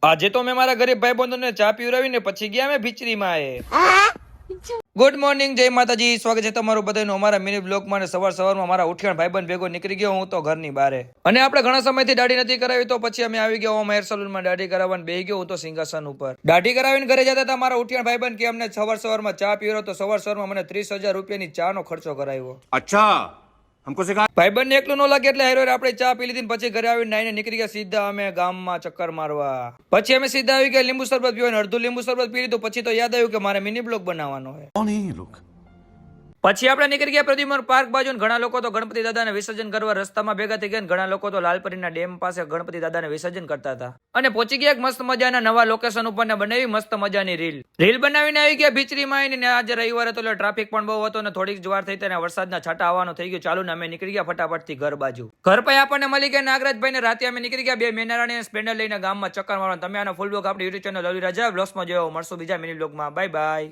આજે તો મેં મારા ગરીબ ભાઈ બંધોને ચા પીવડાવીને પછી ગયા મેં ભીચરીમાં. ગુડ મોર્નિંગ, જય માતાજી. સ્વાગત છે તમારું બધાનું અમારા મિની બ્લોગમાં. સવારમાં મારા ઉઠિયાણ ભાઈબંધ ભેગો નીકળી ગયો હું તો ઘરની બહાર. અને આપણે ઘણા સમયથી દાઢી નથી કરાવી તો પછી અમે આવી ગયા હેર સલૂનમાં દાઢી કરાવવાનું બેહી ગયો હું તો સિંહાસન ઉપર. દાઢી કરાવીને ઘરે જતા હતા મારા ઉઠિયાણ ભાઈબંધ કે અમને સવારમાં ચા પીવડાવો તો સવારમાં મને 30,000 રૂપિયાની ચા નો ખર્ચો કરાવ્યો. अच्छा हमको सिखा. ભાઈબંધ ને એકલું ન લાગે એટલે હેરો આપણે ચા પી લીધી પછી ઘરે આવીને નાઈને નીકળી ગયા સીધા અમે ગામમાં ચક્કર મારવા. પછી અમે સીધા આવી ગયા લીંબુ શરબત પીવા, અડધું લીંબુ શરબત પી લીધું. પછી તો યાદ આવ્યું કે મારે મિની બ્લોગ બનાવવાનો છે. कौन है ये लोग? પછી આપણે નીકળી ગયા પ્રદ્યુમન પાર્ક બાજુ. ઘણા લોકો તો ગણપતિ દાદાને વિસર્જન કરવા રસ્તામાં ભેગા થઈ ગયા. ઘણા લોકો તો લાલપરીના ડેમ પાસે ગણપતિ દાદાને વિસર્જન કરતા હતા. અને પહોંચી ગયા મસ્ત મજાના નવા લોકેશન ઉપર ને બનાવી મસ્ત મજાની રીલ બનાવીને આવી ગયા ભીચરીમાં. ને આજે રવિવારે તો એટલે ટ્રાફિક પણ બહુ હતો ને થોડીક જ વાર થઈ અને વરસાદના છાંટા આવવાનું થઈ ગયું. ચાલુ ને અમે નીકળી ગયા ફટાફટથી ઘર બાજુ. ઘર પર આપણને મળી ગયા નાગરાજભાઈ ને. રાતે અમે નીકળી ગયા 2 મેનારાણી સ્પ્લેન્ડર લઈને ગામમાં ચક્કર મારવા. તમે આનો ફૂલ બ્લોગ આપણી યુટ્યુબ ચેનલ લવલી રાજા બ્લોગ્સમાં જોયો. મળશું બીજા મિની બ્લોગમાં. Bye bye.